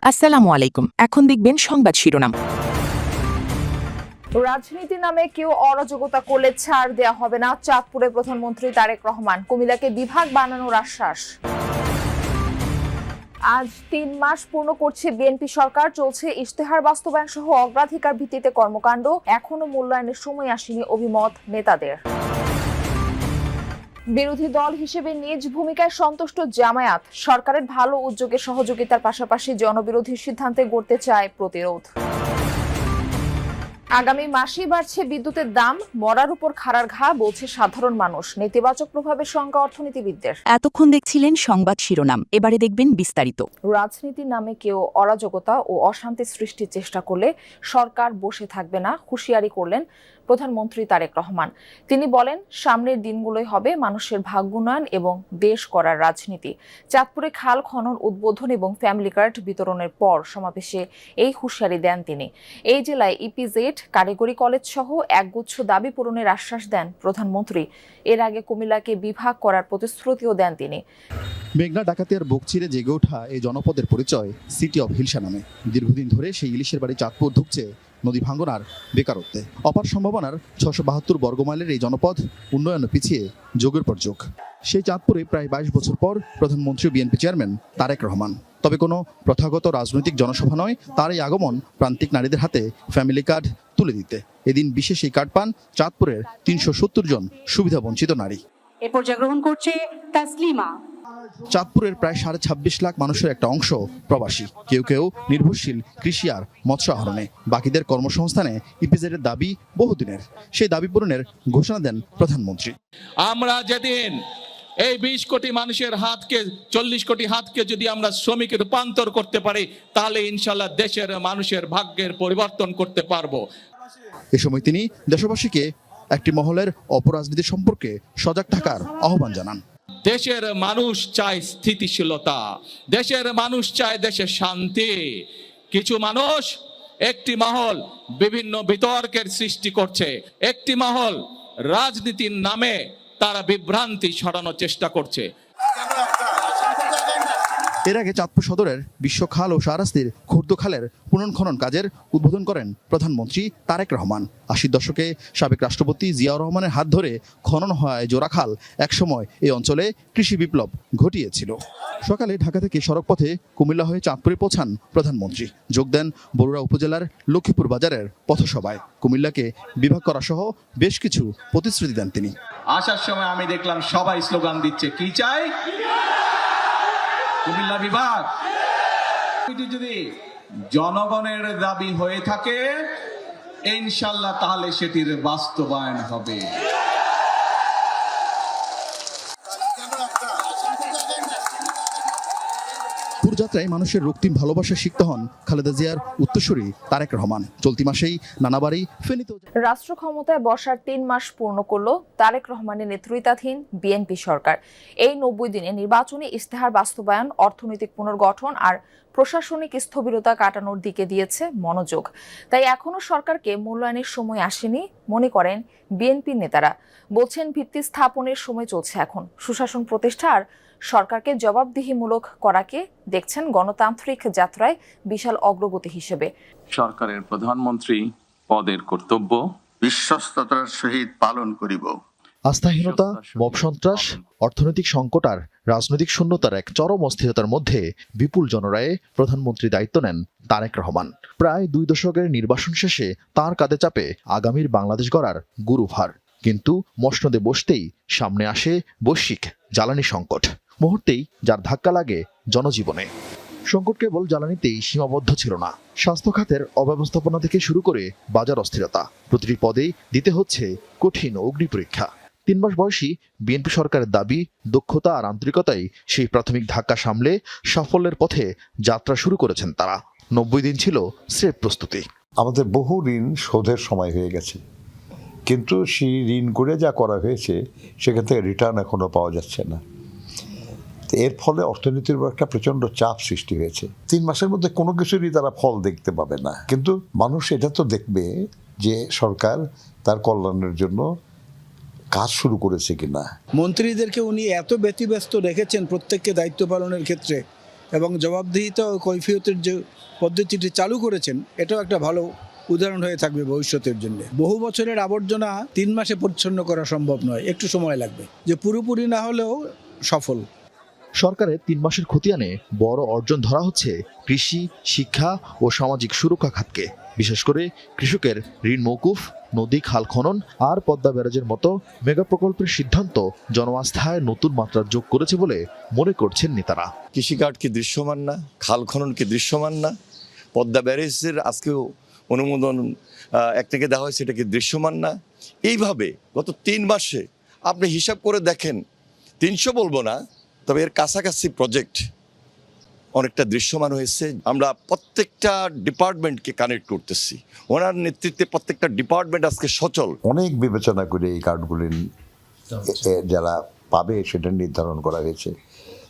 আসসালামু আলাইকুম। এখন দেখবেন সংবাদ শিরোনাম। রাজনীতি নামে কেউ অরাজকতা করলে ছাড় দেয়া হবে না, চাঁদপুরে প্রধানমন্ত্রী তারেক রহমান। কুমিল্লাকে বিভাগ বানানোর আশ্বাস। আজ ৩ মাস পূর্ণ করছে বিএনপি সরকার। চলছে ইশতেহার বাস্তবায়ন সহ অগ্রাধিকার ভিত্তিতে কর্মকাণ্ড। এখনো মূল্যায়নের সময় আসেনি, অভিমত নেতাদের। বিরোধী দল হিসেবে নিজ ভূমিকায় সন্তুষ্ট জামায়াত। সরকারের ভালো উদ্যোগে সহযোগিতার পাশাপাশি জনবিরোধী সিদ্ধান্তে গড়তে চায় প্রতিরোধ। আগামী মাসেই বাড়ছে বিদ্যুতের দাম, মরার উপর খাড়ার ঘা, বলছে সাধারণ মানুষ। নেতিবাচক প্রভাবের শঙ্কা অর্থনীতিবিদদের। এতক্ষণ দেখছিলেন সংবাদ শিরোনাম, এবারে দেখবেন বিস্তারিত। রাজনীতির নামে কেউ অরাজকতা ও অশান্তি সৃষ্টির চেষ্টা করলে সরকার বসে থাকবে না, হুঁশিয়ারি করলেন প্রধানমন্ত্রী তারেক রহমান। তিনি বলেন, সামনের দিনগুলোই হবে মানুষের ভাগ্যোন্নয়ন এবং দেশ গড়ার রাজনীতি। চাঁদপুরে খাল খনন উদ্বোধন এবং ফ্যামিলি কার্ড বিতরণের পর সমাবেশে এই হুঁশিয়ারি দেন তিনি। এই জেলায় ইপিজেড, কারিগরি কলেজ সহ একগুচ্ছ দাবি পূরণের আশ্বাস দেন প্রধানমন্ত্রী। এর আগে কুমিল্লাকে বিভাগ করার প্রতিশ্রুতিও দেন তিনি। মেঘনা ডাকাতিয়ার বুক চিরে জেগে ওঠা এই জনপদের পরিচয় সিটি অব হিলসা নামে। দীর্ঘদিন ধরে সেই ইলিশের বাড়ি চাঁদপুর ঢুকছে নদী ভাঙ্গনার বেকারত্বে। অপার সম্ভাবনার ৬৭২ বর্গমাইলের এই জনপদ উন্নয়নে পিছিয়ে যোগের পর যোগ। সেই চাঁদপুরে প্রায় ২২ বছর পর প্রধানমন্ত্রী বিএনপি চেয়ারম্যান তারেক রহমান। তবে কোনো প্রথাগত রাজনৈতিক জনসভা নয়, তার এই আগমন প্রান্তিক নারীদের হাতে ফ্যামিলি কার্ড তুলে দিতে। এদিন বিশেষ এই কার্ড পান চাঁদপুরের ৩৭০ জন সুবিধাবঞ্চিত নারী। এ পর্যায়ে গ্রহণ করছে তাসলিমা। চাঁদপুরের প্রায় ২.৫ লাখ মানুষের একটা অংশ প্রবাসী। কেউ কেউ নির্ভরশীল কৃষি আর মৎস্য আহরণে, বাকিদের কর্মসংস্থানে ইপিজেডের দাবি বহুদিনের। সেই দাবি পূরণের ঘোষণা দেন প্রধানমন্ত্রী। আমরা যেদিন এই ২০ কোটি মানুষের হাতকে, ৪০ কোটি হাতকে যদি আমরা শ্রমিকে রূপান্তর করতে পারি, তাহলে ইনশাল্লাহ দেশের মানুষের ভাগ্যের পরিবর্তন করতে পারবো। এ সময় তিনি দেশবাসীকে একটি মহলের অপরাজনীতি সম্পর্কে সজাগ থাকার আহ্বান জানান। দেশের মানুষ চায় স্থিতিশীলতা, দেশের মানুষ চায় দেশের শান্তি। কিছু মানুষ, একটি মহল বিভিন্ন বিতর্কের সৃষ্টি করছে, একটি মহল রাজনীতির নামে তারা বিভ্রান্তি ছড়ানোর চেষ্টা করছে। এর আগে চাঁদপুর সদরের বিশ্বখাল ও শাহরাস্তির খুর্দ খালের পুনর্খনন কাজের উদ্বোধন করেন প্রধানমন্ত্রী তারেক রহমান। ৮০ দশকে সাবেক রাষ্ট্রপতি জিয়াউর রহমানের হাত ধরে খনন হয় জোড়াখাল একসময় এই অঞ্চলে কৃষি বিপ্লব ঘটিয়েছিল। সকালে ঢাকা থেকে সড়কপথে কুমিল্লা হয়ে চাঁদপুরে পৌঁছান প্রধানমন্ত্রী। যোগ দেন বরুড়া উপজেলার লক্ষ্মীপুর বাজারের পথসভায়। কুমিল্লাকে বিভাগ করা সহ বেশ কিছু প্রতিশ্রুতি দেন তিনি। আসার সময় আমি দেখলাম সবাই স্লোগান দিচ্ছে, কি চাই? কুমিল্লা বিভাগ। এটি যদি জনগণের দাবি হয়ে থাকে ইনশাল্লাহ, তাহলে সেটির বাস্তবায়ন হবে। যাত্রায় মানুষের রক্তিম ভালোবাসা শিখতে হন খালেদা জিয়ার উত্তরসূরি তারেক রহমান। চলতি মাসেই নানাবাড়ি ফেনীতে রাষ্ট্র ক্ষমতায় বসার ৩ মাস পূর্ণ করল তারেক রহমানের নেতৃত্বাধীন বিএনপি সরকার। এই ৯০ দিনে নির্বাচনী ইশতেহার বাস্তবায়ন, অর্থনৈতিক পুনর্গঠন আর প্রশাসনিক স্থবিরতা কাটানোর দিকে দিয়েছে মনোযোগ। তাই এখনো সরকারকে মূল্যায়নের সময় আসেনি, মনে করেন বিএনপির নেতারা। বলছেন, ভিত্তি স্থাপনের সময় চলছে এখন। সুশাসন প্রতিষ্ঠা আর সরকারকে জবাবদিহিমূলক করাকে দেখছেন গণতান্ত্রিক যাত্রায় বিশাল অগ্রগতি হিসেবে। সরকারের প্রধানমন্ত্রী পদের কর্তব্য বিশ্বস্ততার সহিত পালন করিব। আস্থাহীনতা, মব সন্ত্রাস, অর্থনৈতিক সংকট আর রাজনৈতিক শূন্যতার এক চরম অস্থিরতার মধ্যে বিপুল জনরায়ে প্রধানমন্ত্রী দায়িত্ব নেন তারেক রহমান। প্রায় ২ দশকের নির্বাসন শেষে তার কাঁধে চাপে আগামীর বাংলাদেশ গড়ার গুরুভার। কিন্তু মসনদে বসতেই সামনে আসে বৈশ্বিক জ্বালানি সংকট। মুহূর্তেই যার ধাক্কা লাগে জনজীবনে। সংকট কেবল জ্বালানিতেই সীমাবদ্ধ ছিল না। স্বাস্থ্য খাতের অব্যবস্থাপনা থেকে শুরু করে বাজার অস্থিরতা, প্রতিটি পদেই দিতে হচ্ছে কঠিন অগ্নি পরীক্ষা। ৩ মাস বয়সী বিএনপি সরকারের দাবি, দক্ষতা আর আন্তরিকতাই সেই প্রাথমিক ধাক্কা সামলে সাফল্যের পথে যাত্রা শুরু করেছেন তারা। ৯০ দিন ছিল স্রেফ প্রস্তুতি। আমাদের বহু ঋণ শোধের সময় হয়ে গেছে, কিন্তু সেই ঋণ করে যা করা হয়েছে সেখান থেকে রিটার্ন এখনো পাওয়া যাচ্ছে না। এর ফলে অর্থনীতির উপর একটা প্রচণ্ড চাপ সৃষ্টি হয়েছে। ৩ মাসের মধ্যে কোনো কিছুরই তারা ফল দেখতে পাবে না, কিন্তু মানুষ এটা তো দেখবে যে সরকার তার কল্যাণের জন্য কাজ শুরু করেছে কিনা। মন্ত্রীদেরকে উনি এত ব্যতিব্যস্ত রেখেছেন প্রত্যেককে দায়িত্ব পালনের ক্ষেত্রে, এবং জবাবদিহিতা ও কৈফিয়তের যে পদ্ধতিটি চালু করেছেন, এটাও একটা ভালো উদাহরণ হয়ে থাকবে ভবিষ্যতের জন্য। বহু বছরের আবর্জনা 3 মাসে পরিচ্ছন্ন করা সম্ভব নয়, একটু সময় লাগবে, যে পুরোপুরি না হলেও সফল। সরকারের 3 মাসের খতিয়ানে বড় অর্জন ধরা হচ্ছে কৃষি, শিক্ষা ও সামাজিক সুরক্ষা খাতকে। বিশেষ করে কৃষকের ঋণ মওকুফ, নদী খাল খনন আর পদ্মা ব্যারাজের মতো মেগা প্রকল্পের সিদ্ধান্ত জনআস্থায় নতুন মাত্রা যোগ করেছে বলে মনে করছেন নেতারা। কৃষিকাজ কি দৃশ্যমান না? খাল খনন কি দৃশ্যমান না? পদ্মা ব্যারেজের আজকেও অনুমোদন একটাকে দেওয়া হয়েছে, এটা কি দৃশ্যমান না? এইভাবে গত 3 মাসে আপনি হিসাব করে দেখেন, 300 বলবো না, তবে এর কাছাকাছি প্রজেক্ট অনেকটা দৃশ্যমান হয়েছে। আমরা প্রত্যেকটা ডিপার্টমেন্টকে কানেক্ট করতেছি, ওনার নেতৃত্বে প্রত্যেকটা ডিপার্টমেন্ট আজকে সচল। অনেক বিবেচনা করে এই কার্ডগুলি যারা পাবে সেটা নির্ধারণ করা হয়েছে,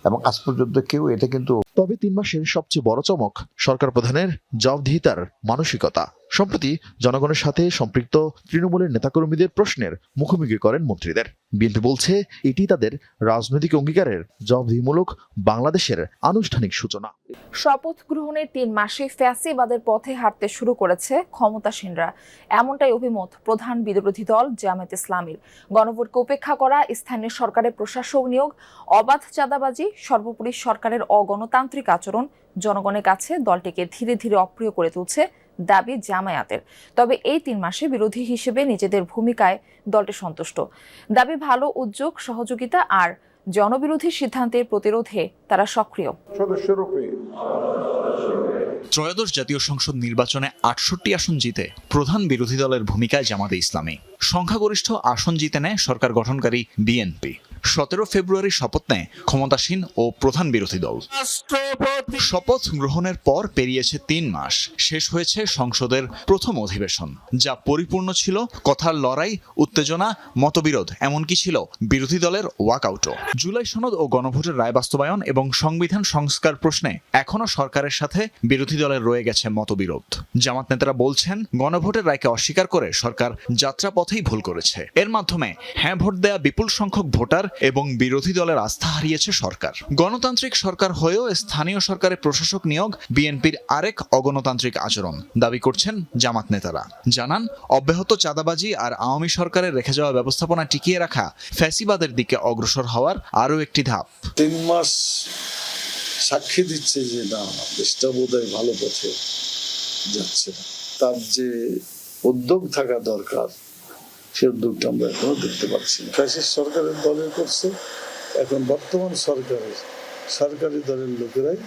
এবং আজ পর্যন্ত কেউ এটা কিন্তু। তবে 3 মাসের সবচেয়ে বড় চমক সরকার প্রধানের জবাবদিহিতার মানসিকতা। সম্প্রতি জনগণের সাথে সম্পৃক্ত তৃণমূলের নেতাকর্মীদের প্রশ্নের মুখোমুখি করেন মন্ত্রীদের। বিএনপি বলছে এটি তাদের রাজনৈতিক অঙ্গীকারের জবাবদিহিমূলক বাংলাদেশের আনুষ্ঠানিক সূচনা। শপথ গ্রহণের 3 মাসে ফ্যাসিবাদের পথে হাঁটতে শুরু করেছে ক্ষমতাসীনরা, এমনটাই অভিমত প্রধান বিরোধী দল জামায়াত ইসলামীর। গণভোটকে উপেক্ষা করা, স্থানীয় সরকারের প্রশাসক নিয়োগ, অবাধ চাঁদাবাজি, সর্বোপরি সরকারের অগণতান্ত্রিক আচরণ জনগণের কাছে দলটিকে ধীরে ধীরে অপ্রিয় করে তুলছে দাবি জামায়াতের। তবে এই 3 মাসে বিরোধী হিসেবে নিজেদের ভূমিকায় দলটি সন্তুষ্ট। দাবি ভালো উদ্যোগ, সহযোগিতা আর জনবিরোধী সিদ্ধান্তের প্রতিরোধে তারা সক্রিয়। ত্রয়োদশ জাতীয় সংসদ নির্বাচনে 68 আসন জিতে প্রধান বিরোধী দলের ভূমিকায় জামাতে ইসলামী। সংখ্যাগরিষ্ঠ আসন জিতে নেয় সরকার গঠনকারী বিএনপি। 17 ফেব্রুয়ারি শপথ নেয় ক্ষমতাসীন ও প্রধান বিরোধী দল। শপথ গ্রহণের পর পেরিয়েছে 3 মাস, শেষ হয়েছে সংসদের প্রথম অধিবেশন, যা পরিপূর্ণ ছিল কথার লড়াই, উত্তেজনা, মতবিরোধ, এমনকি ছিল বিরোধী দলের ওয়াকআউটও। জুলাই সনদ ও গণভোটের রায় বাস্তবায়ন এবং সংবিধান সংস্কার প্রশ্নে এখনো সরকারের সাথে বিরোধী দলের রয়ে গেছে মতবিরোধ। জামাত নেতারা বলছেন, গণভোটের রায়কে অস্বীকার করে সরকার যাত্রাপথেই ভুল করেছে। এর মাধ্যমে হ্যাঁ ভোট দেয়া বিপুল সংখ্যক ভোটার এবং বিরোধী দলের আস্থা হারিয়েছে সরকার। গণতান্ত্রিক সরকার হয়েও স্থানীয় সরকারের প্রশাসক নিয়োগ বিএনপির আরেক অগণতান্ত্রিক আচরণ দাবি করছেন জামাত নেতারা। জানান, অব্যাহত চাঁদাবাজি আর আওয়ামী সরকারের রেখে যাওয়া ব্যবস্থাপনা টিকিয়ে রাখা ফ্যাসিবাদের দিকে অগ্রসর হওয়ার আরও একটি ধাপ। 3 মাস সাক্ষী দিচ্ছে যে না, দেশটা বোধহয় ভালো পথে যাচ্ছে না। তার যে উদ্যোগ থাকা দরকার, সে উদ্যোগটা আমরা এখনো দেখতে পাচ্ছি না। ফ্যাসিস্ট সরকারের দলের করছে, এখন বর্তমান সরকারের সরকারি দলের লোকেরাই